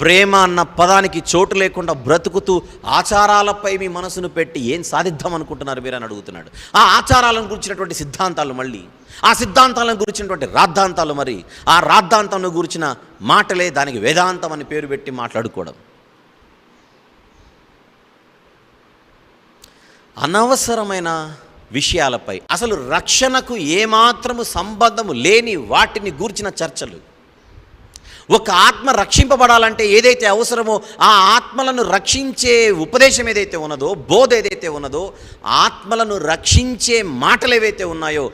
ప్రేమ అన్న పదానికి చోటు లేకుండా బ్రతుకుతూ ఆచారాలపై మీ మనసును పెట్టి ఏం సాధిద్దాం అనుకుంటున్నారు మీరు అని అడుగుతున్నాడు. ఆ ఆచారాలను గురించినటువంటి సిద్ధాంతాలు, మళ్ళీ ఆ సిద్ధాంతాలను గురించినటువంటి రాద్ధాంతాలు, మరి ఆ రాద్ధాంతంను గురించిన మాటలే దానికి వేదాంతం అని పేరు పెట్టి మాట్లాడుకోవడం. అనవసరమైన విషయాలపై, అసలు రక్షణకు ఏమాత్రము సంబంధము లేని వాటిని గూర్చిన చర్చలు. ఒక ఆత్మ రక్షింపబడాలంటే ఏదైతే అవసరమో ఆ ఆత్మలను రక్షించే ఉపదేశం ఏదైతే ఉన్నదో, బోధ ఏదైతే ఉన్నదో, ఆత్మలను రక్షించే మాటలు ఏవైతే ఉన్నాయో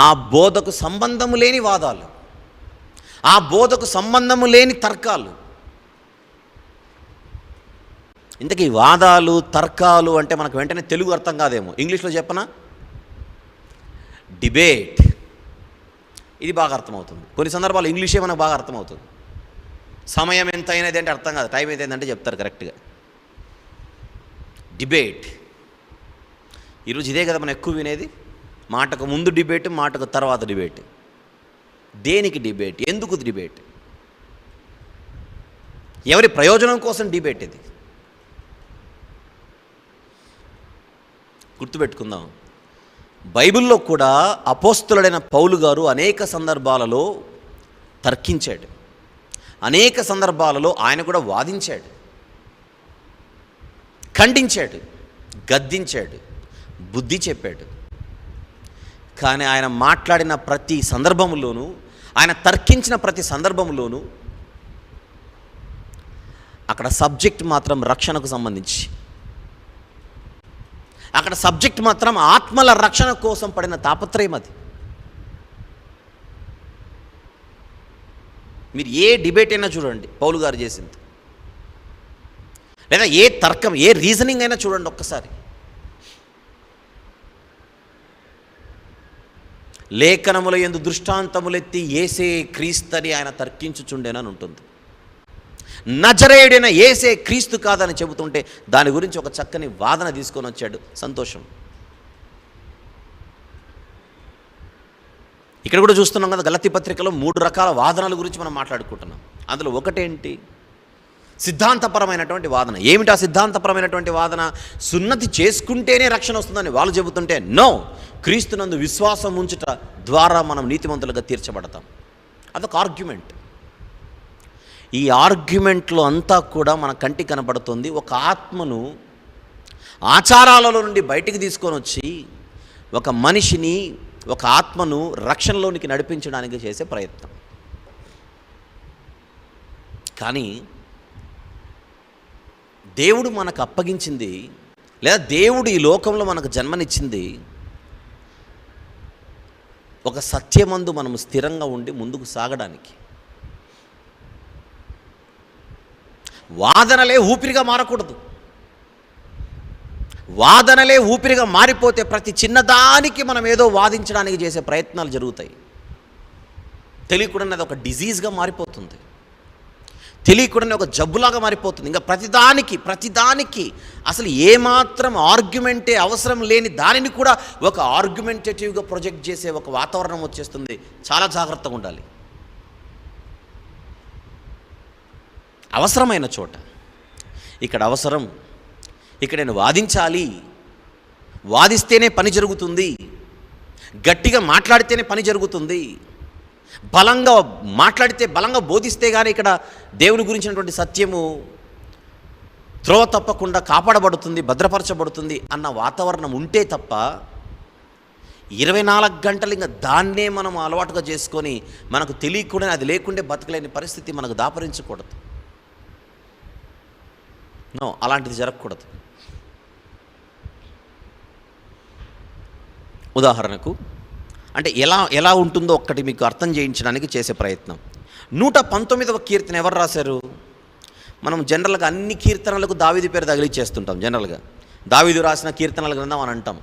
ఆ బోధకు సంబంధము లేని వాదాలు, ఆ బోధకు సంబంధము లేని తర్కాలు. ఇంతకీ వాదాలు, తర్కాలు అంటే మనకు వెంటనే తెలుగు అర్థం కాదేమో. ఇంగ్లీష్లో చెప్పనా? డిబేట్. ఇది బాగా అర్థమవుతుంది. కొన్ని సందర్భాలు ఇంగ్లీషే మనకు బాగా అర్థమవుతుంది. సమయం ఎంత అయినది అంటే అర్థం కాదు, టైం ఎంత అయిందంటే చెప్తారు కరెక్ట్గా. డిబేట్. ఈరోజు ఇదే కదా మనం ఎక్కువ వినేది. మాటకు ముందు డిబేట్, మాటకు తర్వాత డిబేట్. దేనికి డిబేట్? ఎందుకు డిబేట్? ఎవరి ప్రయోజనం కోసం డిబేట్? ఇది గుర్తుపెట్టుకుందాం. బైబిల్లో కూడా అపోస్తులుడైన పౌలు గారు అనేక సందర్భాలలో తర్కించాడు, అనేక సందర్భాలలో ఆయన కూడా వాదించాడు, ఖండించాడు, గద్దించాడు, బుద్ధి చెప్పాడు. కానీ ఆయన మాట్లాడిన ప్రతి సందర్భంలోనూ, ఆయన తర్కించిన ప్రతి సందర్భంలోనూ అక్కడ సబ్జెక్ట్ మాత్రం రక్షణకు సంబంధించి, అక్కడ సబ్జెక్ట్ మాత్రం ఆత్మల రక్షణ కోసం పడిన తాపత్రయం. అది మీరు ఏ డిబేట్ అయినా చూడండి పౌలు గారు చేసింది, లేదా ఏ తర్కం, ఏ రీజనింగ్ అయినా చూడండి ఒక్కసారి. లేఖనముల యందు దృష్టాంతములెత్తి యేసే క్రీస్తని ఆయన తర్కించుచుండేనని ఉంటుంది. నజరేయుడైన యేసే క్రీస్తు కాదని చెబుతుంటే దాని గురించి ఒక చక్కని వాదన తీసుకొని వచ్చాడు. సంతోషం. ఇక్కడ కూడా చూస్తున్నాం కదా, గలతీ పత్రికలో 3 రకాల వాదనల గురించి మనం మాట్లాడుకుంటున్నాం. అందులో ఒకటేంటి? సిద్ధాంతపరమైనటువంటి వాదన. ఏమిటి ఆ సిద్ధాంతపరమైనటువంటి వాదన? సున్నతి చేసుకుంటేనే రక్షణ వస్తుందని వాళ్ళు చెబుతుంటే, నో, క్రీస్తునందు విశ్వాసం ఉంచుట ద్వారా మనం నీతిమంతులుగా తీర్చబడతాం. అదొక ఆర్గ్యుమెంట్. ఈ ఆర్గ్యుమెంట్లో అంతా కూడా మన కంటికి కనబడుతుంది ఒక ఆత్మను ఆచారాలలో నుండి బయటికి తీసుకొని వచ్చి ఒక మనిషిని, ఒక ఆత్మను రక్షణలోనికి నడిపించడానికి చేసే ప్రయత్నం. కానీ దేవుడు మనకు అప్పగించింది, లేదా దేవుడు ఈ లోకంలో మనకు జన్మనిచ్చింది, ఒక సత్యమందు మనము స్థిరంగా ఉండి ముందుకు సాగడానికి. వాదనలే ఊపిరిగా మారకూడదు. వాదనలే ఊపిరిగా మారిపోతే ప్రతి చిన్నదానికి మనం ఏదో వాదించడానికి చేసే ప్రయత్నాలు జరుగుతాయి. తెలియకుండానే అది ఒక డిజీజ్గా మారిపోతుంది, తెలియకుండానే ఒక జబ్బులాగా మారిపోతుంది. ఇంకా ప్రతిదానికి అసలు ఏమాత్రం ఆర్గ్యుమెంటే అవసరం లేని దానిని కూడా ఒక ఆర్గ్యుమెంటేటివ్గా ప్రొజెక్ట్ చేసే ఒక వాతావరణం వచ్చేస్తుంది. చాలా జాగ్రత్తగా ఉండాలి. అవసరమైన చోట ఇక్కడ అవసరం, ఇక్కడ నేను వాదించాలి, వాదిస్తేనే పని జరుగుతుంది, గట్టిగా మాట్లాడితేనే పని జరుగుతుంది, బలంగా మాట్లాడితే, బలంగా బోధిస్తే కానీ ఇక్కడ దేవుని గురించినటువంటి సత్యము త్రోవ తప్పకుండా కాపాడబడుతుంది, భద్రపరచబడుతుంది అన్న వాతావరణం ఉంటే తప్ప 24 గంటలు ఇంకా దాన్నే మనం అలవాటుగా చేసుకొని మనకు తెలియకుండా అది లేకుండే బతకలేని పరిస్థితి మనకు దాపరించకూడదు. నో, అలాంటిది జరగకూడదు. ఉదాహరణకు అంటే ఎలా ఉంటుందో ఒక్కటి మీకు అర్థం చేయించడానికి చేసే ప్రయత్నం. 119వ కీర్తన ఎవరు రాశారు? మనం జనరల్గా అన్ని కీర్తనలకు దావీదు పేరు తగిలిచ్చేస్తుంటాం. జనరల్గా దావీదు రాసిన కీర్తనల గ్రంథం అని అంటాం.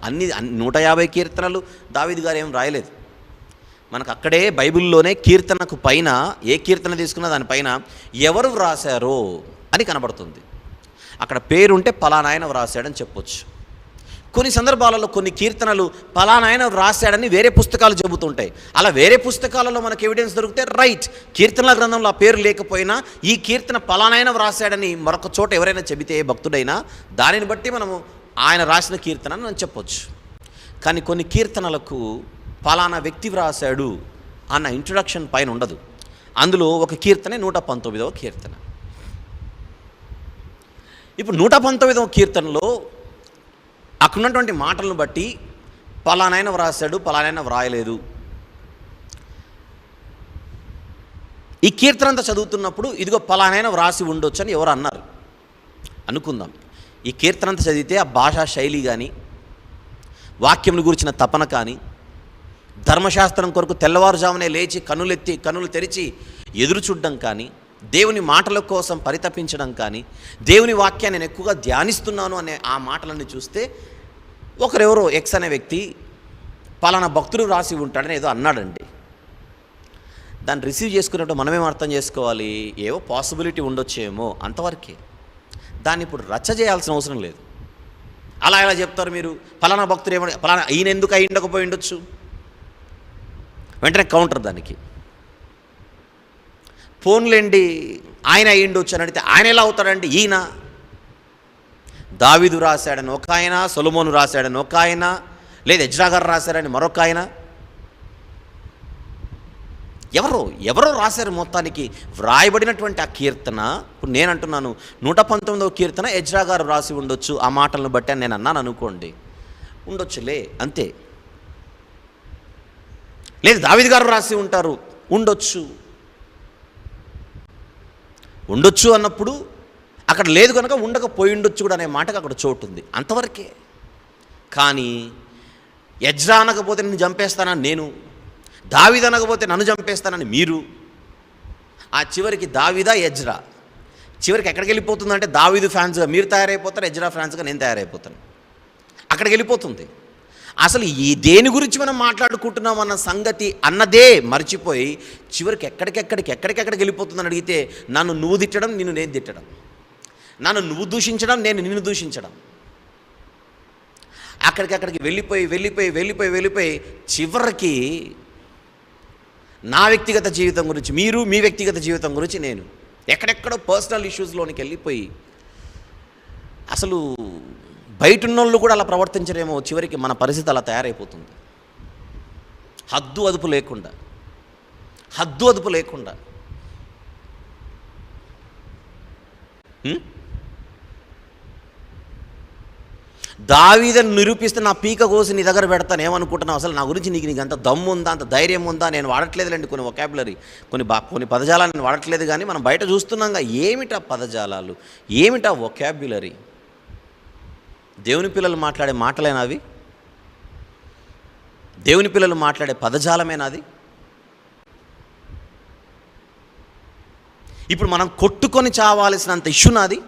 150 కీర్తనలు దావీదు గారు ఏం రాయలేదు. మనకు అక్కడే బైబిల్లోనే కీర్తనకు పైన, ఏ కీర్తన తీసుకున్నా దానిపైన ఎవరు వ్రాసారో అని కనబడుతుంది. అక్కడ పేరుంటే పలానా ఆయన వ్రాసాడని చెప్పొచ్చు. కొన్ని సందర్భాలలో కొన్ని కీర్తనలు పలానా ఆయన రాశాడని వేరే పుస్తకాలు చెబుతుంటాయి. అలా వేరే పుస్తకాలలో మనకు ఎవిడెన్స్ దొరికితే రైట్, కీర్తనల గ్రంథంలో ఆ పేరు లేకపోయినా ఈ కీర్తన పలానాయన రాశాడని మరొక చోట ఎవరైనా చెబితే భక్తుడైనా దానిని బట్టి మనము ఆయన రాసిన కీర్తన అని మనం చెప్పొచ్చు. కానీ కొన్ని కీర్తనలకు పలానా వ్యక్తి వ్రాసాడు అన్న ఇంట్రొడక్షన్ పైన ఉండదు. అందులో ఒక కీర్తనే 119వ కీర్తన. ఇప్పుడు 119వ కీర్తనలో అక్కడ ఉన్నటువంటి మాటలను బట్టి పలానాయన వ్రాసాడు, పలానాయన వ్రాయలేదు. ఈ కీర్తన అంతా చదువుతున్నప్పుడు ఇదిగో పలానాయన వ్రాసి ఉండొచ్చు అని ఎవరు అన్నారు అనుకుందాం. ఈ కీర్తన అంతా చదివితే ఆ భాషా శైలి కానీ, వాక్యమును గురించిన తపన కానీ, ధర్మశాస్త్రం కొరకు తెల్లవారుజామునే లేచి కన్నులు తెరిచి ఎదురు చూడడం కానీ, దేవుని మాటల కోసం పరితపించడం కానీ, దేవుని వాక్యాన్ని నేను ఎక్కువగా ధ్యానిస్తున్నాను అనే ఆ మాటలన్నీ చూస్తే ఒకరెవరో ఎక్స్ అనే వ్యక్తి పలానా భక్తుడు రాసి ఉంటాడని ఏదో అన్నాడండి. దాన్ని రిసీవ్ చేసుకున్నప్పుడు మనమేం అర్థం చేసుకోవాలి, ఏవో పాసిబిలిటీ ఉండొచ్చేమో అంతవరకే. దాన్ని ఇప్పుడు రచ్చ చేయాల్సిన అవసరం లేదు. అలా ఎలా చెప్తారు మీరు, పలానా భక్తుడు ఏమో పలానా ఈయన ఎందుకు అయి ఉండకపోయి ఉండొచ్చు, వెంటనే కౌంటర్ దానికి. ఫోన్లేండి ఆయన అయ్యిండొచ్చు అని అడిగితే ఆయన ఎలా అవుతాడండి, ఈయన దావీదు రాశాడని ఒక ఆయన, సొలొమోను రాశాడని ఒక ఆయన, లేదు ఎజ్రా గారు రాశాడని మరొక ఆయన, ఎవరో రాశారు. మొత్తానికి వ్రాయబడినటువంటి ఆ కీర్తన, ఇప్పుడు నేను అంటున్నాను 119వ కీర్తన ఎజ్రా గారు రాసి ఉండొచ్చు ఆ మాటలను బట్టి అని నేను అన్నాను అనుకోండి, ఉండొచ్చులే అంతే. లేదు దావీదు గారు రాసి ఉంటారు, ఉండొచ్చు అన్నప్పుడు అక్కడ లేదు కనుక ఉండకపోయి ఉండొచ్చు కూడా అనే మాటకు అక్కడ చోటు ఉంది, అంతవరకే. కానీ ఎజ్రా అనకపోతే నిన్ను చంపేస్తానని నేను, దావీదు అనకపోతే నన్ను చంపేస్తానని మీరు, ఆ చివరికి దావీదా ఎజ్రా చివరికి ఎక్కడికి వెళ్ళిపోతుందంటే దావీదు ఫ్యాన్స్గా మీరు తయారైపోతారు, ఎజ్రా ఫ్యాన్స్గా నేను తయారైపోతాను. అక్కడికి వెళ్ళిపోతుంది. అసలు ఈ దేని గురించి మనం మాట్లాడుకుంటున్నాం అన్న సంగతి అన్నదే మర్చిపోయి చివరికి ఎక్కడికెక్కడికి వెళ్ళిపోతుందని అడిగితే నన్ను నువ్వు తిట్టడం, నిన్ను నేను తిట్టడం, నన్ను నువ్వు దూషించడం, నేను నిన్ను దూషించడం, అక్కడికి వెళ్ళిపోయి చివరికి నా వ్యక్తిగత జీవితం గురించి మీరు, మీ వ్యక్తిగత జీవితం గురించి నేను, ఎక్కడెక్కడో పర్సనల్ ఇష్యూస్లోనికి వెళ్ళిపోయి అసలు బయట ఉన్నోళ్ళు కూడా అలా ప్రవర్తించరేమో. చివరికి మన పరిస్థితి అలా తయారైపోతుంది. హద్దు అదుపు లేకుండా దావీదును నిరూపిస్తే నా పీక కోసి నీ దగ్గర పెడతాను ఏమనుకుంటున్నావు, అసలు నా గురించి నీకు అంత దమ్ము ఉందా, అంత ధైర్యం ఉందా? నేను వాడట్లేదులేండి కొన్ని వొకాబులరీ, కొన్ని పదజాలాలు నేను వాడట్లేదు, కానీ మనం బయట చూస్తున్నాగా ఏమిటా పదజాలాలు, ఏమిటా వొకాబులరీ? దేవుని పిల్లలు మాట్లాడే మాటలేనా అవి? దేవుని పిల్లలు మాట్లాడే పదజాలమేనా అది? ఇప్పుడు మనం కొట్టుకొని చావాల్సినంత ఇష్యూ నాది.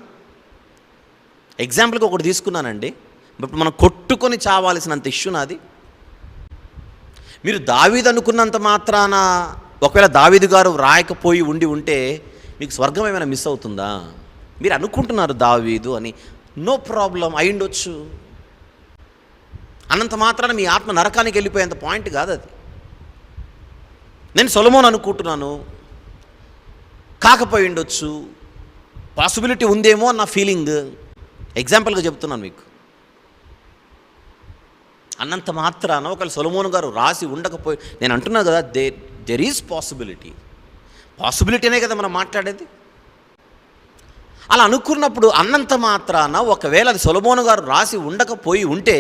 ఎగ్జాంపుల్కి ఒకటి తీసుకున్నానండి. ఇప్పుడు మనం కొట్టుకొని చావాల్సినంత ఇష్యూ నాది. మీరు దావీదు అనుకున్నంత మాత్రాన ఒకవేళ దావీదు గారు రాయకపోయి ఉంటే మీకు స్వర్గం ఏమైనా మిస్ అవుతుందా? మీరు అనుకుంటున్నారు దావీదు అని, నో ప్రాబ్లం, అయ్యుండొచ్చు. అన్నంత మాత్రాన మీ ఆత్మ నరకానికి వెళ్ళిపోయేంత పాయింట్ కాదు అది. నేను సొలొమోను అనుకుంటున్నాను, కాకపోయి ఉండొచ్చు, పాసిబిలిటీ ఉందేమో అన్న ఫీలింగ్, ఎగ్జాంపుల్గా చెప్తున్నాను మీకు. అన్నంత మాత్రాన ఒకవేళ సొలొమోను గారు రాసి ఉండకపోయి, నేను అంటున్నా కదా దెర్ ఈజ్ పాసిబిలిటీనే కదా మనం మాట్లాడేది. అలా అనుకున్నప్పుడు అన్నంత మాత్రాన ఒకవేళ అది సొలొమోను గారు రాసి ఉండకపోయి ఉంటే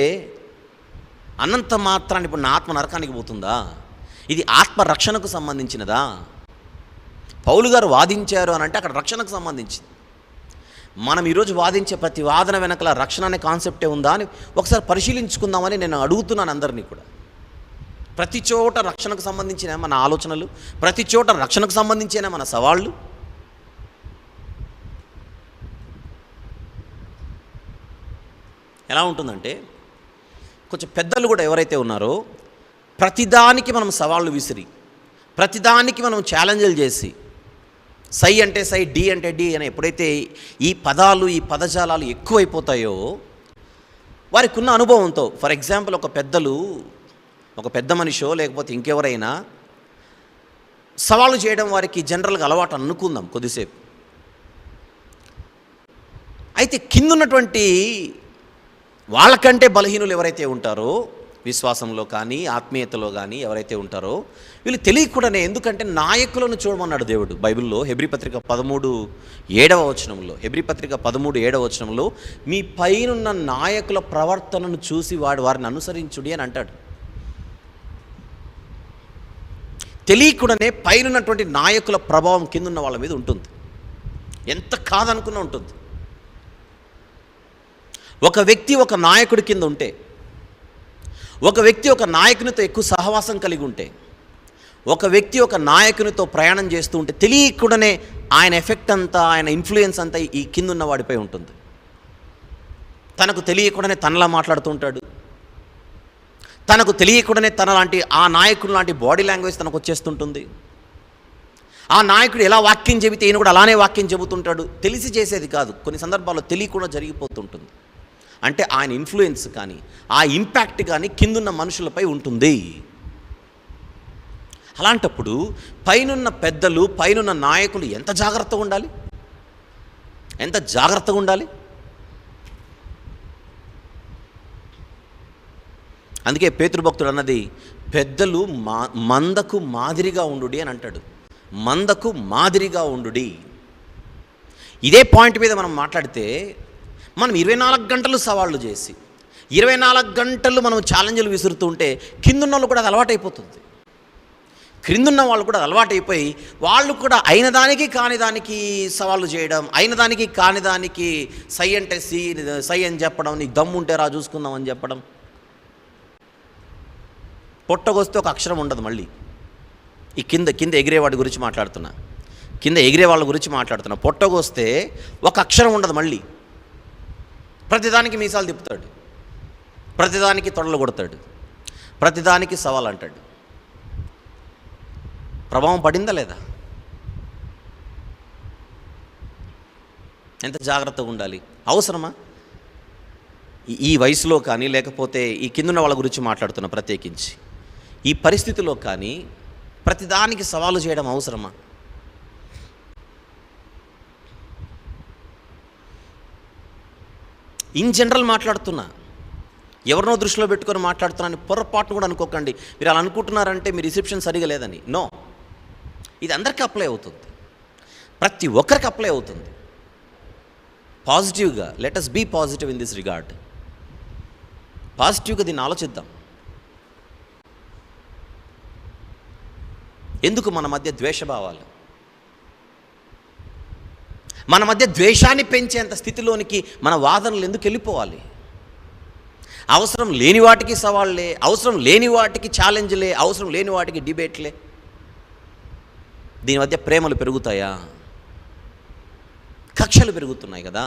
అన్నంత మాత్రాన్ని ఇప్పుడు నా ఆత్మ నరకానికి పోతుందా? ఇది ఆత్మరక్షణకు సంబంధించినదా? పౌలు గారు వాదించారు అని అంటే అక్కడ రక్షణకు సంబంధించింది. మనం ఈరోజు వాదించే ప్రతి వాదన వెనకల రక్షణ అనే కాన్సెప్టే ఉందా అని ఒకసారి పరిశీలించుకుందామని నేను అడుగుతున్నాను అందరినీ కూడా. ప్రతి చోట రక్షణకు సంబంధించిన మన ఆలోచనలు, ప్రతి చోట రక్షణకు సంబంధించిన మన సవాళ్ళు. ఎలా ఉంటుందంటే కొంచెం పెద్దలు కూడా ఎవరైతే ఉన్నారో ప్రతిదానికి మనం సవాళ్ళు విసిరి, ప్రతిదానికి మనం ఛాలెంజ్లు చేసి, సై అంటే సై, డి అంటే డి అని ఎప్పుడైతే ఈ పదాలు, ఈ పదజాలాలు ఎక్కువైపోతాయో వారికి ఉన్న అనుభవంతో. ఫర్ ఎగ్జాంపుల్ ఒక పెద్ద మనిషో లేకపోతే ఇంకెవరైనా సవాలు చేయడం వారికి జనరల్గా అలవాటు అనుకుందాం కొద్దిసేపు. అయితే కిందున్నటువంటి వాళ్ళకంటే బలహీనులు ఎవరైతే ఉంటారో, విశ్వాసంలో కానీ ఆత్మీయతలో కానీ ఎవరైతే ఉంటారో, వీళ్ళు తెలియకుండానే, ఎందుకంటే నాయకులను చూడమన్నాడు దేవుడు బైబిల్లో. హెబ్రీ పత్రిక 13:7 మీ పైనున్న నాయకుల ప్రవర్తనను చూసి వారిని అనుసరించుడి అని అంటాడు. తెలియకుండానే పైనున్నటువంటి నాయకుల ప్రభావం కిందున్న వాళ్ళ మీద ఉంటుంది. ఎంత కాదనుకున్నా ఉంటుంది. ఒక వ్యక్తి ఒక నాయకుడి కింద ఉంటే, ఒక వ్యక్తి ఒక నాయకునితో ఎక్కువ సహవాసం కలిగి ఉంటే, ఒక వ్యక్తి ఒక నాయకునితో ప్రయాణం చేస్తూ ఉంటే తెలియకుండానే ఆయన ఎఫెక్ట్ అంతా, ఆయన ఇన్ఫ్లుయెన్స్ అంతా ఈ కిందున్న వాడిపై ఉంటుంది. తనకు తెలియకుండానే తనలా మాట్లాడుతూ ఉంటాడు. తనకు తెలియకుండానే ఆ నాయకుడు లాంటి బాడీ లాంగ్వేజ్ తనకు వచ్చేస్తుంటుంది. ఆ నాయకుడు ఎలా వాక్యం చెబితే ఈయన కూడా అలానే వాక్యం చెబుతుంటాడు. తెలిసి చేసేది కాదు, కొన్ని సందర్భాల్లో తెలియకుండా జరిగిపోతుంటుంది. అంటే ఆయన ఇన్ఫ్లుయెన్స్ కానీ, ఆ ఇంపాక్ట్ కానీ కిందున్న మనుషులపై ఉంటుంది. అలాంటప్పుడు పైనున్న పెద్దలు, పైనున్న నాయకులు ఎంత జాగ్రత్తగా ఉండాలి. అందుకే పేతురు భక్తుడు అన్నది, పెద్దలు మందకు మాదిరిగా ఉండుడి అని అంటాడు. మందకు మాదిరిగా ఉండుడి. ఇదే పాయింట్ మీద మనం మాట్లాడితే, మనం 24 గంటలు సవాళ్ళు చేసి 24 గంటలు మనం ఛాలెంజ్లు విసురుతూ ఉంటే కిందున్న వాళ్ళు కూడా అది అలవాటైపోతుంది. క్రిందున్న వాళ్ళు కూడా అలవాటైపోయి వాళ్ళు కూడా అయిన దానికి కాని దానికి సవాళ్ళు చేయడం, అయిన దానికి కాని దానికి సై అంటే సై అని చెప్పడం, నీకు దమ్ము ఉంటే రా చూసుకుందాం అని చెప్పడం. పొట్టగొస్తే ఒక అక్షరం ఉండదు. మళ్ళీ ఈ కింద ఎగిరేవాడి గురించి మాట్లాడుతున్నా, ఎగిరే వాళ్ళ గురించి మాట్లాడుతున్నా. పొట్టగొస్తే ఒక అక్షరం ఉండదు. మళ్ళీ ప్రతిదానికి మీసాలు తిప్పుతాడు, ప్రతిదానికి తొడలు కొడతాడు, ప్రతిదానికి సవాల్ అంటాడు. ప్రభావం పడిందా లేదా? ఎంత జాగ్రత్తగా ఉండాలి. అవసరమా? ఈ వయసులో కానీ, లేకపోతే ఈ కిందున్న వాళ్ళ గురించి మాట్లాడుతున్న ప్రత్యేకించి ఈ పరిస్థితిలో కానీ ప్రతిదానికి సవాలు చేయడం అవసరమా? ఇన్ జనరల్ మాట్లాడుతున్నా, ఎవరినో దృష్టిలో పెట్టుకొని మాట్లాడుతున్నాను పొరపాటును కూడా అనుకోకండి. మీరు అలా అనుకుంటున్నారంటే మీ రిసెప్షన్ సరిగా లేదని. నో, ఇది అందరికీ అప్లై అవుతుంది, ప్రతి ఒక్కరికి అప్లై అవుతుంది. పాజిటివ్గా let us be positive in this regard. పాజిటివ్గా దీన్ని ఆలోచిద్దాం. ఎందుకు మన మధ్య ద్వేషభావాలు? మన మధ్య ద్వేషాన్ని పెంచేంత స్థితిలోనికి మన వాదనలు ఎందుకు వెళ్ళిపోవాలి? అవసరం లేని వాటికి సవాళ్ళే, అవసరం లేని వాటికి ఛాలెంజ్లే, అవసరం లేని వాటికి డిబేట్లే. దీని మధ్య ప్రేమలు పెరుగుతాయా? కక్షలు పెరుగుతున్నాయి కదా.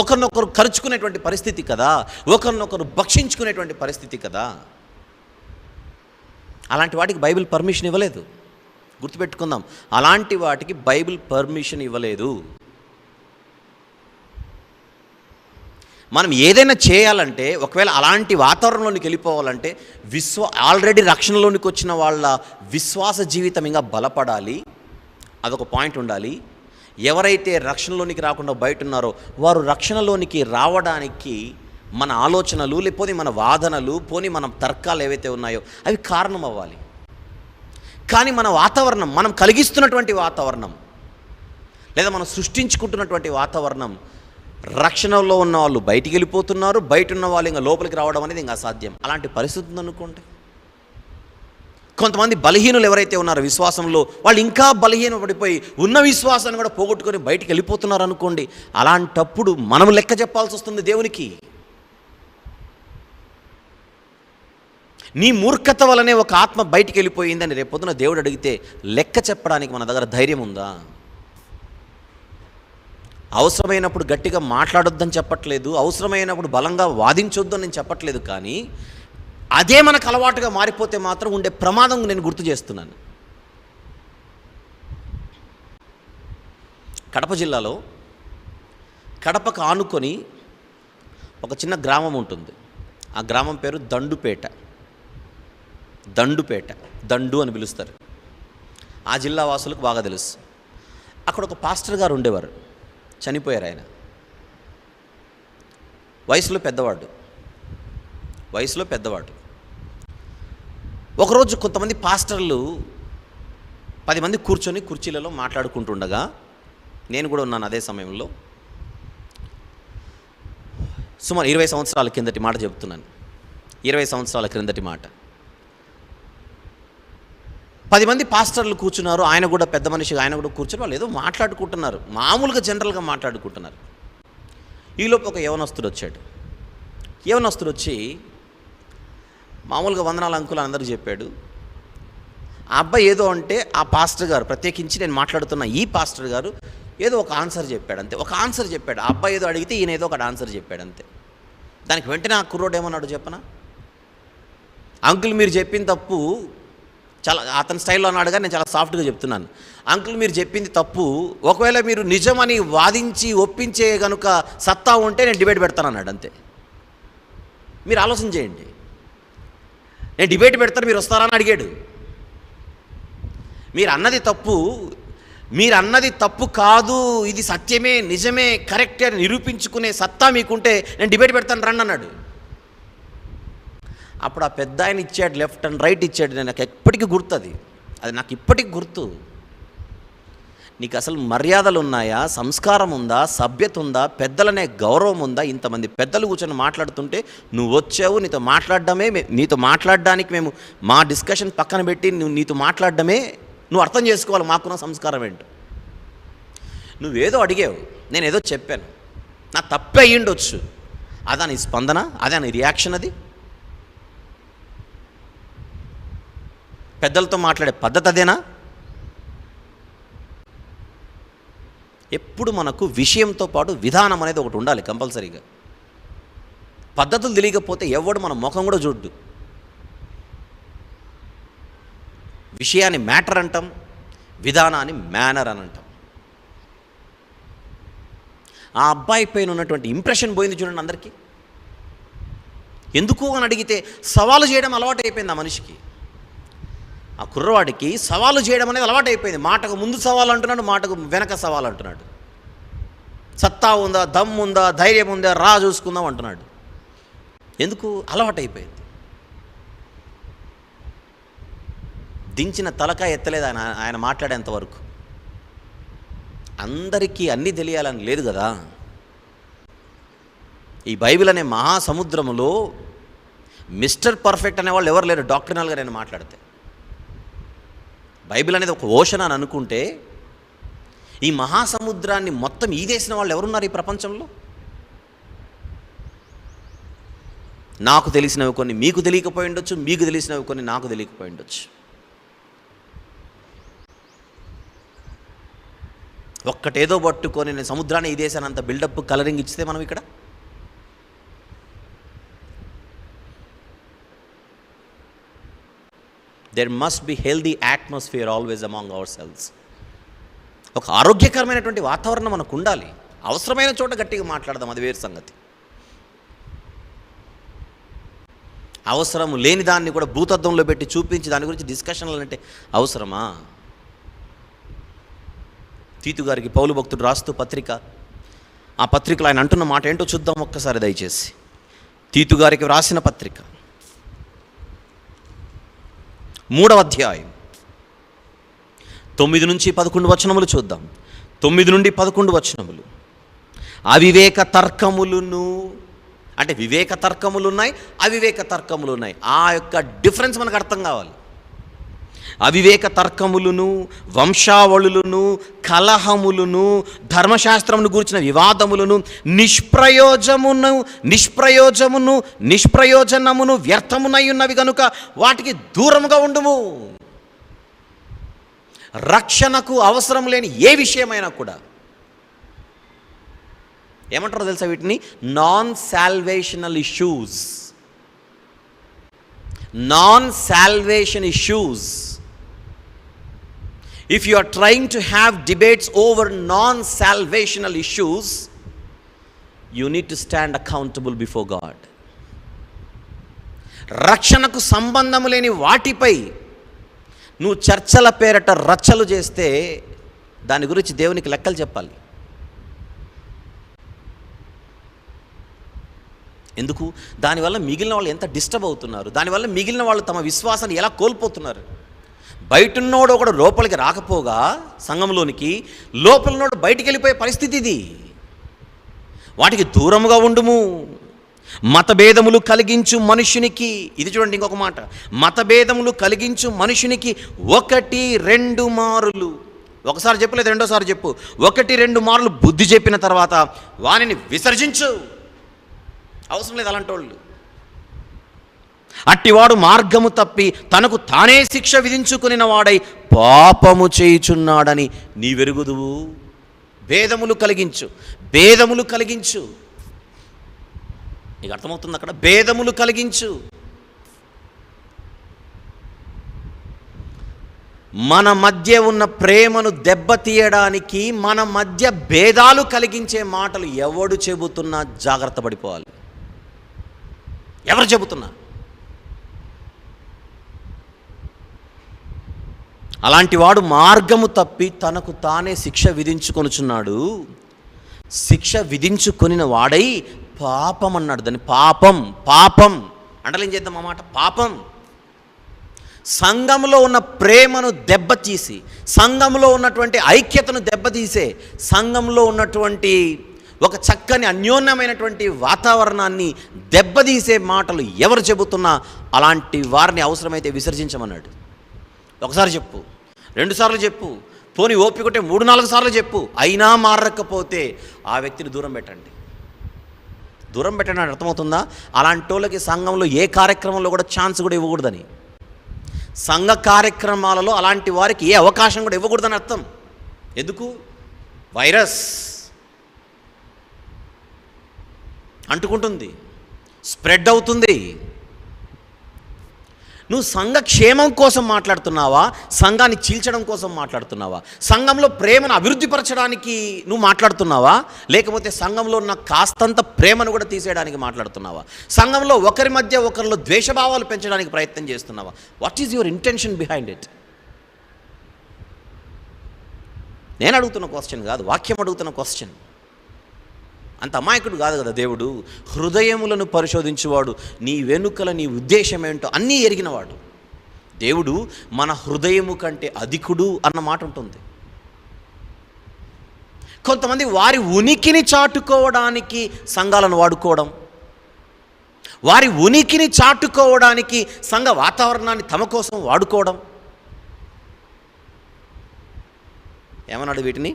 ఒకరినొకరు కరుచుకునేటువంటి పరిస్థితి కదా, ఒకరినొకరు భక్షించుకునేటువంటి పరిస్థితి కదా. అలాంటి వాటికి బైబిల్ పర్మిషన్ ఇవ్వలేదు. గుర్తుపెట్టుకుందాం, అలాంటి వాటికి బైబిల్ పర్మిషన్ ఇవ్వలేదు. మనం ఏదైనా చేయాలంటే, ఒకవేళ అలాంటి వాతావరణంలోనికి వెళ్ళిపోవాలంటే ఆల్రెడీ రక్షణలోనికి వచ్చిన వాళ్ళ విశ్వాస జీవితం ఇంకా బలపడాలి. అదొక పాయింట్ ఉండాలి. ఎవరైతే రక్షణలోనికి రాకుండా బయట ఉన్నారో వారు రక్షణలోనికి రావడానికి మన ఆలోచనలు, లేకపోతే మన వాదనలు, పోనీ మన తర్కాలు ఏవైతే ఉన్నాయో అవి కారణం అవ్వాలి. కానీ మన వాతావరణం, మనం కలిగిస్తున్నటువంటి వాతావరణం, లేదా మనం సృష్టించుకుంటున్నటువంటి వాతావరణం, రక్షణలో ఉన్న వాళ్ళు బయటికి వెళ్ళిపోతున్నారు, బయట ఉన్న వాళ్ళు ఇంకా లోపలికి రావడం అనేది ఇంకా అసాధ్యం. అలాంటి పరిస్థితి ఉందనుకోండి. కొంతమంది బలహీనులు ఎవరైతే ఉన్నారో విశ్వాసంలో, వాళ్ళు ఇంకా బలహీన పడిపోయి ఉన్న విశ్వాసాన్ని కూడా పోగొట్టుకొని బయటికి వెళ్ళిపోతున్నారు అనుకోండి. అలాంటప్పుడు మనం లెక్క చెప్పాల్సి వస్తుంది దేవునికి. నీ మూర్ఖత వలనే ఒక ఆత్మ బయటికి వెళ్ళిపోయిందని రేపొద్దున దేవుడు అడిగితే లెక్క చెప్పడానికి మన దగ్గర ధైర్యం ఉందా? అవసరమైనప్పుడు గట్టిగా మాట్లాడొద్దని చెప్పట్లేదు, అవసరమైనప్పుడు బలంగా వాదించొద్దని నేను చెప్పట్లేదు. కానీ అదే మనకు అలవాటుగా మారిపోతే మాత్రం ఉండే ప్రమాదం నేను గుర్తు చేస్తున్నాను. కడప జిల్లాలో కడపకు ఆనుకొని ఒక చిన్న గ్రామం ఉంటుంది. ఆ గ్రామం పేరు దండుపేట. దండు అని పిలుస్తారు. ఆ జిల్లా వాసులకు బాగా తెలుసు. అక్కడ ఒక పాస్టర్ గారు ఉండేవారు, చనిపోయారు ఆయన. వయసులో పెద్దవాడు. ఒకరోజు కొంతమంది పాస్టర్లు 10 మంది కూర్చొని కుర్చీలలో మాట్లాడుకుంటుండగా, నేను కూడా ఉన్నాను అదే సమయంలో. సుమారు 20 సంవత్సరాల కిందటి మాట చెప్తున్నాను. 20 సంవత్సరాల క్రిందటి మాట. 10 మంది పాస్టర్లు కూర్చున్నారు. ఆయన కూడా పెద్ద మనిషిగా ఆయన కూడా కూర్చొని వాళ్ళు ఏదో మాట్లాడుకుంటున్నారు, మామూలుగా జనరల్గా మాట్లాడుకుంటున్నారు. ఈలోపు ఒక యవనస్తుడు వచ్చి మామూలుగా వందనాలు అంకులు అందరికీ చెప్పాడు. ఆ అబ్బాయి ఏదో అంటే ఆ పాస్టర్ గారు, ప్రత్యేకించి నేను మాట్లాడుతున్న ఈ పాస్టర్ గారు ఏదో ఒక ఆన్సర్ చెప్పాడు అంతే. ఆ అబ్బాయి ఏదో అడిగితే ఈయన ఏదో ఒక ఆన్సర్ చెప్పాడు అంతే. దానికి వెంటనే ఆ కుర్రోడు ఏమన్నాడు చెప్పనా, అంకుల్ మీరు చెప్పిన తప్పు, చాలా అతని స్టైల్లో అన్నాడుగా, నేను చాలా సాఫ్ట్గా చెప్తున్నాను. అంకుల్ మీరు చెప్పింది తప్పు, ఒకవేళ మీరు నిజమని వాదించి ఒప్పించే కనుక సత్తా ఉంటే నేను డిబేట్ పెడతాను అన్నాడు అంతే. మీరు ఆలోచన చేయండి, నేను డిబేట్ పెడతాను మీరు వస్తారా అని అడిగాడు. మీరు అన్నది తప్పు కాదు, ఇది సత్యమే, నిజమే, కరెక్టే అని నిరూపించుకునే సత్తా మీకుంటే నేను డిబేట్ పెడతాను రండి అన్నాడు. అప్పుడు ఆ పెద్ద ఆయన ఇచ్చాడు, లెఫ్ట్ అండ్ రైట్ ఇచ్చాడు. నాకు ఎప్పటికీ గుర్తు, అది నాకు ఇప్పటికి గుర్తు. నీకు అసలు మర్యాదలు ఉన్నాయా, సంస్కారం ఉందా, సభ్యత ఉందా, పెద్దలనే గౌరవం ఉందా? ఇంతమంది పెద్దలు కూర్చొని మాట్లాడుతుంటే నువ్వు వచ్చావు, నీతో మాట్లాడడానికి మేము మా డిస్కషన్ పక్కన పెట్టి నీతో మాట్లాడడమే నువ్వు అర్థం చేసుకోవాలి మాకున్న సంస్కారం ఏంటో. నువ్వేదో అడిగావు, నేను ఏదో చెప్పాను, నా తప్పే అయ్యిండొచ్చు. అదా నీ స్పందన, అదే నీ రియాక్షన్? అది పెద్దలతో మాట్లాడే పద్ధతి అదేనా? ఎప్పుడు మనకు విషయంతో పాటు విధానం అనేది ఒకటి ఉండాలి కంపల్సరీగా. పద్ధతులు తెలియకపోతే ఎవడు మన ముఖం కూడా చూడ్డు. విషయాన్ని మ్యాటర్ అంటాం, విధానాన్ని మేనర్ అని అంటాం. ఆ అబ్బాయి పైన ఉన్నటువంటి ఇంప్రెషన్ పోయింది చూడండి అందరికీ. ఎందుకు అని అడిగితే సవాలు చేయడం అలవాటు అయిపోయింది ఆ మనిషికి. ఆ కుర్రవాడికి సవాలు చేయడం అనేది అలవాటు అయిపోయింది. మాటకు ముందు సవాలు అంటున్నాడు, మాటకు వెనక సవాలు అంటున్నాడు. సత్తా ఉందా, దమ్ము ఉందా, ధైర్యం ఉందా, రా చూసుకుందాం అంటున్నాడు. ఎందుకు? అలవాటు అయిపోయింది. దించిన తలకాయ ఎత్తలేదు ఆయన మాట్లాడేంత వరకు. అందరికీ అన్నీ తెలియాలని లేదు కదా. ఈ బైబిల్ అనే మహాసముద్రములో మిస్టర్ పర్ఫెక్ట్ అనేవాళ్ళు ఎవరు లేరు. డాక్టరినల్గా నేను మాట్లాడితే బైబిల్ అనేది ఒక ఓషన్ అని అనుకుంటే, ఈ మహాసముద్రాన్ని మొత్తం ఈదేసిన వాళ్ళు ఎవరున్నారు ఈ ప్రపంచంలో? నాకు తెలిసినవి కొన్ని మీకు తెలియకపోయి ఉండొచ్చు, మీకు తెలిసినవి కొన్ని నాకు తెలియకపోయి ఉండొచ్చు. ఒక్కటేదో పట్టుకొని నేను సముద్రాన్ని ఈదేశానంత బిల్డప్ కలరింగ్ ఇచ్చితే మనం ఇక్కడ there must be healthy atmosphere always among ourselves. ఒక ఆరోగ్యకరమైనటువంటి వాతావరణం మనకు ఉండాలి. అవసరమైన చోట గట్టిగా మాట్లాడదాం, అది వేరు సంగతి. అవసరం లేని దాన్ని కూడా భూతద్దంలో పెట్టి చూపించి దాని గురించి డిస్కషన్లు అంటే అవసరమా? తీతు గారికి పౌలు భక్తుడు రాస్తూ పత్రిక, ఆ పత్రికలో ఆయన అంటున్న మాట ఏంటో చూద్దాం ఒక్కసారి దయచేసి. తీతు గారికి రాసిన పత్రిక 3వ అధ్యాయం 9 నుంచి 11 వచనములు చూద్దాం. 9 నుండి 11 వచనములు. అవివేక తర్కములను, అంటే వివేక తర్కములు ఉన్నాయి, అవివేక తర్కములు ఉన్నాయి. ఆ యొక్క డిఫరెన్స్ మనకు అర్థం కావాలి. అవివేక తర్కములను, వంశావళులను, కలహములను, ధర్మశాస్త్రమును గూర్చిన వివాదములను, నిష్ప్రయోజనమును వ్యర్థమునై ఉన్నవి కనుక వాటికి దూరముగా ఉండుము. రక్షణకు అవసరం లేని ఏ విషయమైనా కూడా ఏమంటారో తెలుసా? వీటిని non salvational issues. Non-salvation issues. If you are trying to have debates over non-salvational issues, you need to stand accountable before God. రక్షణకు సంబంధము లేని వాటిపై నువ్వు చర్చల పేరట రచ్చలు చేస్తే దాని గురించి దేవునికి లెక్కలు చెప్పాలి. ఎందుకు? దానివల్ల మిగిలిన వాళ్ళు ఎంత డిస్టర్బ్ అవుతున్నారు, దానివల్ల మిగిలిన వాళ్ళు తమ విశ్వాసాన్ని ఎలా కోల్పోతున్నారు. బయటున్నోడు ఒకడు లోపలికి రాకపోగా సంఘంలోనికి, లోపలనోడు బయటికి వెళ్ళిపోయే పరిస్థితి ఇది. వాటికి దూరముగా ఉండుము. మతభేదములు కలిగించు మనుషునికి, ఇది చూడండి ఇంకొక మాట, మతభేదములు కలిగించు మనుషునికి 1-2 మారులు, ఒకసారి చెప్పలేదు రెండోసారి చెప్పు, 1-2 మార్లు బుద్ధి చెప్పిన తర్వాత వానిని విసర్జించు. అవసరం లేదు అలాంటి వాళ్ళు. అట్టివాడు మార్గము తప్పి తనకు తానే శిక్ష విధించుకుని వాడై పాపము చేయుచున్నాడని నీవెరుగుదువు. భేదములు కలిగించు, భేదములు కలిగించు. నీకు అర్థమవుతుంది అక్కడ? భేదములు కలిగించు. మన మధ్య ఉన్న ప్రేమను దెబ్బతీయడానికి మన మధ్య భేదాలు కలిగించే మాటలు ఎవడు చెబుతున్నా జాగ్రత్త పడిపోవాలి. ఎవరు చెబుతున్నా అలాంటి వాడు మార్గము తప్పి తనకు తానే శిక్ష విధించుకొనుచున్నాడు. శిక్ష విధించుకొనిన వాడై పాపం అన్నాడు. దాన్ని పాపం, పాపం అంటలేం చేద్దాం అన్నమాట. పాపం సంఘంలో ఉన్న ప్రేమను దెబ్బతీసి, సంఘంలో ఉన్నటువంటి ఐక్యతను దెబ్బతీసే, సంఘంలో ఉన్నటువంటి ఒక చక్కని అన్యోన్యమైనటువంటి వాతావరణాన్ని దెబ్బతీసే మాటలు ఎవరు చెబుతున్నా అలాంటి వారిని అవసరమైతే విసర్జించమన్నాడు. ఒకసారి చెప్పు, 2 సార్లు చెప్పు, పోనీ ఓపికంటే 3-4 సార్లు చెప్పు. అయినా మారకపోతే ఆ వ్యక్తిని దూరం పెట్టండి. దూరం పెట్టండి అని అర్థమవుతుందా? అలాంటి వాళ్ళకి సంఘంలో ఏ కార్యక్రమంలో కూడా ఛాన్స్ కూడా ఇవ్వకూడదని, సంఘ కార్యక్రమాలలో అలాంటి వారికి ఏ అవకాశం కూడా ఇవ్వకూడదని అర్థం. ఎందుకు? వైరస్ అంటుకుంటుంది, స్ప్రెడ్ అవుతుంది. నువ్వు సంఘ క్షేమం కోసం మాట్లాడుతున్నావా, సంఘాన్ని చీల్చడం కోసం మాట్లాడుతున్నావా, సంఘంలో ప్రేమను అభివృద్ధిపరచడానికి నువ్వు మాట్లాడుతున్నావా, లేకపోతే సంఘంలో ఉన్న కాస్తంత ప్రేమను కూడా తీసేయడానికి మాట్లాడుతున్నావా, సంఘంలో ఒకరి మధ్య ఒకరిలో ద్వేషభావాలు పెంచడానికి ప్రయత్నం చేస్తున్నావా? What is your intention behind it? నేను అడుగుతున్న క్వశ్చన్ కాదు, వాక్యం అడుగుతున్న క్వశ్చన్. అంత అమాయకుడు కాదు కదా దేవుడు. హృదయములను పరిశోధించువాడు, నీ వెనుకల నీ ఉద్దేశం ఏంటో అన్నీ ఎరిగినవాడు. దేవుడు మన హృదయము కంటే అధికుడు అన్న మాట ఉంటుంది. కొంతమంది వారి ఉనికిని చాటుకోవడానికి సంఘాలను వాడుకోవడం, వారి ఉనికిని చాటుకోవడానికి సంఘ వాతావరణాన్ని తమ కోసం వాడుకోవడం. ఏమన్నాడు వీటిని?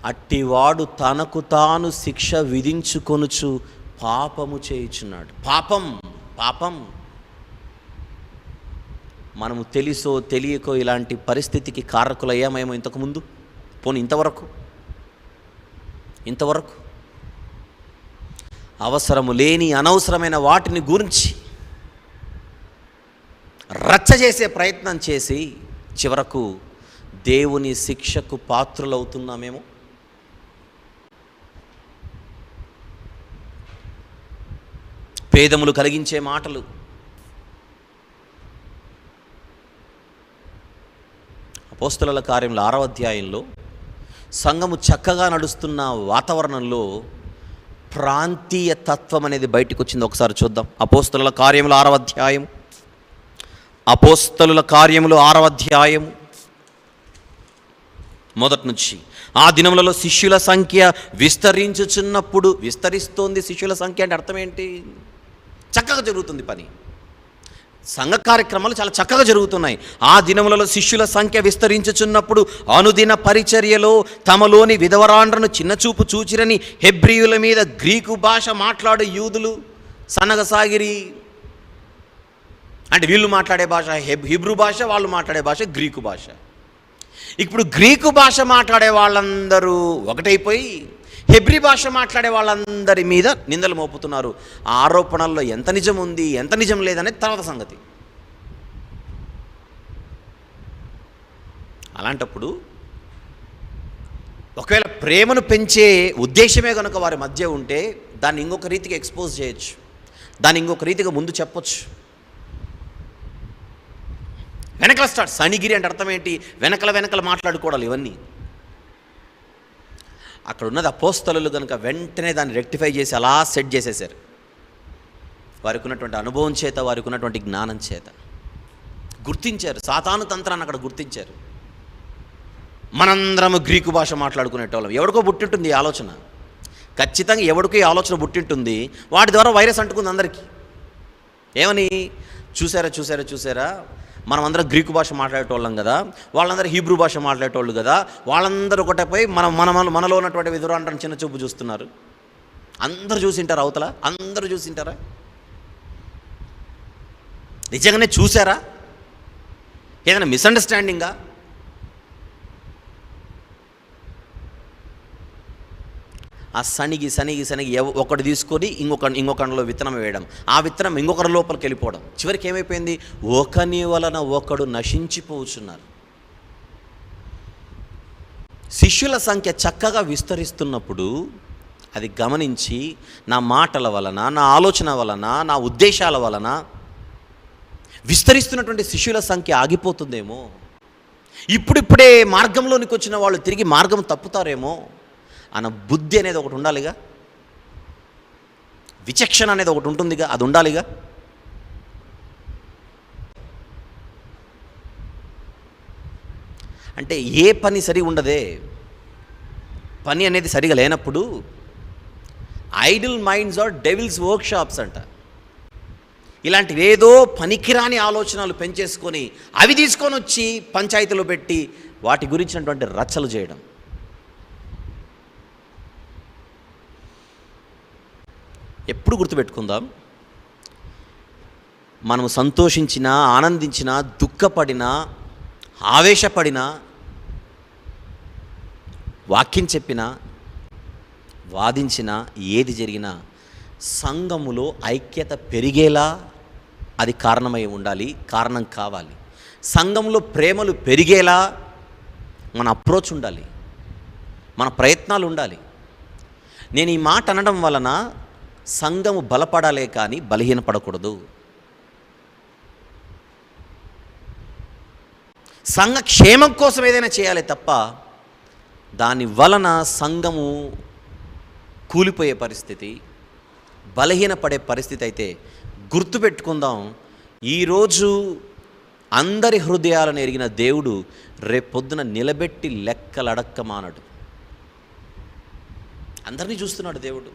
అట్టివాడు తనకు తాను శిక్ష విధించుకొనుచు పాపము చేయుచున్నాడు. పాపం, పాపం. మనము తెలుసో తెలియకో ఇలాంటి పరిస్థితికి కారకులయ్యామేమో ఇంతకుముందు. పోనీ ఇంతవరకు అవసరము లేని అనవసరమైన వాటిని గురించి రచ్చ చేసే ప్రయత్నం చేసి చివరకు దేవుని శిక్షకు పాత్రులవుతున్నామేమో. భేదములు కలిగించే మాటలు, అపోస్తలుల కార్యముల 6వ అధ్యాయంలో సంఘము చక్కగా నడుస్తున్న వాతావరణంలో ప్రాంతీయ తత్వం అనేది బయటకు వచ్చింది. ఒకసారి చూద్దాం. అపోస్తలుల కార్యముల 6వ అధ్యాయం, అపోస్తలుల కార్యములు 6వ అధ్యాయం మొదటి నుంచి. ఆ దినములలో శిష్యుల సంఖ్య విస్తరించుచున్నప్పుడు, విస్తరిస్తోంది శిష్యుల సంఖ్య అంటే అర్థం ఏంటి? చక్కగా జరుగుతుంది పని, సంఘ కార్యక్రమాలు చాలా చక్కగా జరుగుతున్నాయి. ఆ దినములలో శిష్యుల సంఖ్య విస్తరించుచున్నప్పుడు అనుదిన పరిచర్యలో తమలోని విధవరాండ్రను చిన్నచూపు చూచిరని హెబ్రీయుల మీద గ్రీకు భాష మాట్లాడే యూదులు సన్నగసాగిరి. అంటే వీళ్ళు మాట్లాడే భాష హిబ్రూ భాష, వాళ్ళు మాట్లాడే భాష గ్రీకు భాష. ఇప్పుడు గ్రీకు భాష మాట్లాడే వాళ్ళందరూ ఒకటైపోయి హెబ్రీ భాష మాట్లాడే వాళ్ళందరి మీద నిందలు మోపుతున్నారు. ఆ ఆరోపణల్లో ఎంత నిజం ఉంది, ఎంత నిజం లేదనేది తర్వాత సంగతి. అలాంటప్పుడు ఒకవేళ ప్రేమను పెంచే ఉద్దేశమే కనుక వారి మధ్య ఉంటే దాన్ని ఇంకొక రీతికి ఎక్స్పోజ్ చేయొచ్చు, దాన్ని ఇంకొక రీతిగా ముందు చెప్పొచ్చు. వెనకల స్టార్ట్. సణిగిరి అంటే అర్థం ఏంటి? వెనకల మాట్లాడుకోవడాలు ఇవన్నీ. అక్కడ ఉన్నది అపోస్తలులు కనుక వెంటనే దాన్ని రెక్టిఫై చేసి అలా సెట్ చేసేసారు. వారికి ఉన్నటువంటి అనుభవం చేత, వారికి ఉన్నటువంటి జ్ఞానం చేత గుర్తించారు. సాతాను తంత్రాన్ని అక్కడ గుర్తించారు. మనందరము గ్రీకు భాష మాట్లాడుకునేటోళ్ళం. ఎవడికో పుట్టింటుంది ఈ ఆలోచన, ఖచ్చితంగా ఎవడికో ఈ ఆలోచన పుట్టింటుంది. వాటి ద్వారా వైరస్ అంటుకుంది అందరికీ. ఏమని? చూసారా మనం అందరం గ్రీకు భాష మాట్లాడేటోళ్ళం కదా, వాళ్ళందరూ హీబ్రూ భాష మాట్లాడేటోళ్ళు కదా, వాళ్ళందరూ ఒకటేపై మనలో ఉన్నటువంటి విధురాంటాన్ని చిన్న చూపు చూస్తున్నారు. అందరూ చూసింటారా? అవతల అందరూ చూసింటారా? నిజంగానే చూసారా? ఏదైనా మిస్అండర్స్టాండింగా? ఆ సనిగి ఒకటి తీసుకొని ఇంకొకరిలో విత్తనం వేయడం, ఆ విత్తనం ఇంకొకరి లోపలికి వెళ్ళిపోవడం, చివరికి ఏమైపోయింది? ఒకని వలన ఒకడు నశించిపోతున్నారు. శిష్యుల సంఖ్య చక్కగా విస్తరిస్తున్నప్పుడు అది గమనించి నా మాటల వలన, నా ఆలోచన వలన, నా ఉద్దేశాల వలన విస్తరిస్తున్నటువంటి శిష్యుల సంఖ్య ఆగిపోతుందేమో, ఇప్పుడిప్పుడే మార్గంలోనికి వచ్చిన వాళ్ళు తిరిగి మార్గం తప్పుతారేమో అన్న బుద్ధి అనేది ఒకటి ఉండాలిగా, విచక్షణ అనేది ఒకటి ఉంటుందిగా, అది ఉండాలిగా. అంటే ఏ పని సరిగా ఉండదే, పని అనేది సరిగా లేనప్పుడు idle minds are devils workshops అంట. ఇలాంటివి ఏదో పనికిరాని ఆలోచనలు పెంచేసుకొని అవి తీసుకొని వచ్చి పంచాయతీలో పెట్టి వాటి గురించినటువంటి రచ్చలు చేయడం. ఎప్పుడు గుర్తుపెట్టుకుందాం, మనము సంతోషించినా, ఆనందించినా, దుఃఖపడినా, ఆవేశపడినా, వాక్యం చెప్పినా, వాదించినా, ఏది జరిగినా సంఘములో ఐక్యత పెరిగేలా అది కారణమై ఉండాలి, కారణం కావాలి. సంఘంలో ప్రేమలు పెరిగేలా మన అప్రోచ్ ఉండాలి, మన ప్రయత్నాలు ఉండాలి. నేను ఈ మాట అనడం వలన సంఘము బలపడాలే కానీ బలహీనపడకూడదు. సంఘ క్షేమం కోసం ఏదైనా చేయాలి తప్ప దాని వలన సంఘము కూలిపోయే పరిస్థితి, బలహీనపడే పరిస్థితి అయితే గుర్తుపెట్టుకుందాం. ఈరోజు అందరి హృదయాలను ఎరిగిన దేవుడు రేపొద్దున నిలబెట్టి లెక్కలడక్కమానడు. అందరినీ చూస్తున్నాడు దేవుడు.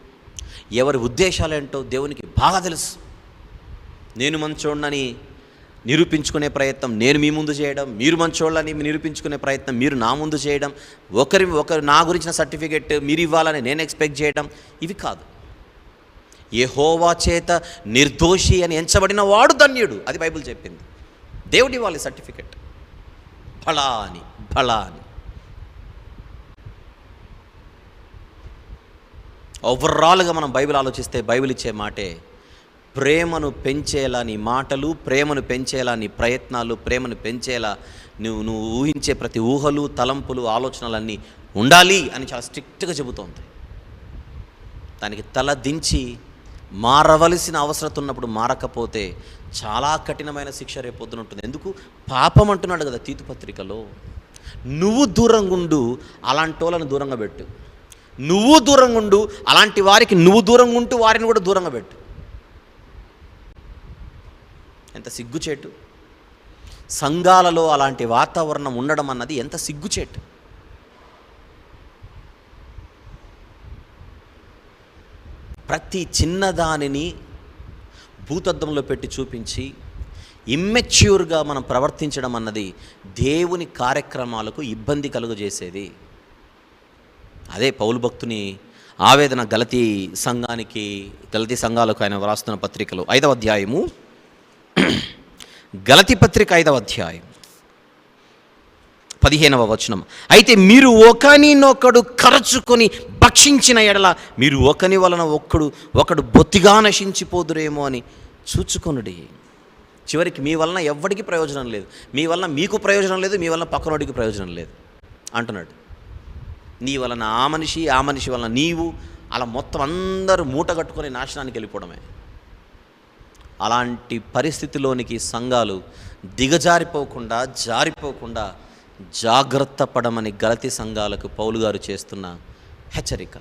ఎవరి ఉద్దేశాలేంటో దేవునికి బాగా తెలుసు. నేను మంచోడినని నిరూపించుకునే ప్రయత్నం నేను మీ ముందు చేయడం, మీరు మంచోళ్ళని నిరూపించుకునే ప్రయత్నం మీరు నా ముందు చేయడం, ఒకరు నా గురించిన సర్టిఫికెట్ మీరు ఇవ్వాలని నేను ఎక్స్పెక్ట్ చేయడం, ఇవి కాదు. యెహోవా చేత నిర్దోషి అని ఎంచబడిన వాడు ధన్యుడు, అది బైబిల్ చెప్పింది. దేవుడు ఇవ్వాలి సర్టిఫికెట్, భళా అని. ఓవరాల్గా మనం బైబిల్ ఆలోచిస్తే బైబిల్ ఇచ్చే మాటే ప్రేమను పెంచేలా నీ మాటలు, ప్రేమను పెంచేలా నీ ప్రయత్నాలు, ప్రేమను పెంచేలా నువ్వు ఊహించే ప్రతి ఊహలు, తలంపులు, ఆలోచనలన్నీ ఉండాలి అని చాలా స్ట్రిక్ట్గా చెబుతోంది. దానికి తల దించి మారవలసిన అవసరం ఉన్నప్పుడు మారకపోతే చాలా కఠినమైన శిక్ష రేపొద్దున ఉంటుంది. ఎందుకు? పాపం అంటున్నాడు కదా తీతు పత్రికలో. నువ్వు దూరంగా ఉండు, అలాంటి వాళ్ళని దూరంగా పెట్టు. నువ్వు దూరంగా ఉండు, అలాంటి వారికి నువ్వు దూరంగా ఉంటూ వారిని కూడా దూరంగా పెట్టు. ఎంత సిగ్గుచేటు! సంఘాలలో అలాంటి వాతావరణం ఉండడం అన్నది ఎంత సిగ్గుచేటు! ప్రతి చిన్నదానిని భూతద్దంలో పెట్టి చూపించి ఇమ్మెచ్యూర్గా మనం ప్రవర్తించడం అన్నది దేవుని కార్యక్రమాలకు ఇబ్బంది కలుగజేసేది. అదే పౌలు భక్తుని ఆవేదన గలతీ సంఘాలకు ఆయన వ్రాస్తున్న పత్రికలో 5వ అధ్యాయము, గలతీ పత్రిక 5వ అధ్యాయం 15వ వచనం. అయితే మీరు ఒకనినొకడు కరచుకొని భక్షించిన ఎడల మీరు ఒకని వలన ఒకడు బొత్తిగా నశించిపోదురేమో అని చూచుకొనుడి. చివరికి మీ వలన ఎవ్వడికి ప్రయోజనం లేదు, మీ వలన మీకు ప్రయోజనం లేదు, మీ వలన పక్కనోడికి ప్రయోజనం లేదు అంటున్నాడు. నీ వలన ఆ మనిషి వలన నీవు, అలా మొత్తం అందరూ మూట కట్టుకొని నాశనానికి వెళ్ళిపోవడమే. అలాంటి పరిస్థితిలోనికి సంఘాలు దిగజారిపోకుండా జారిపోకుండా జాగ్రత్త పడమని గలతీ సంఘాలకు పౌలు గారు చేస్తున్న హెచ్చరిక.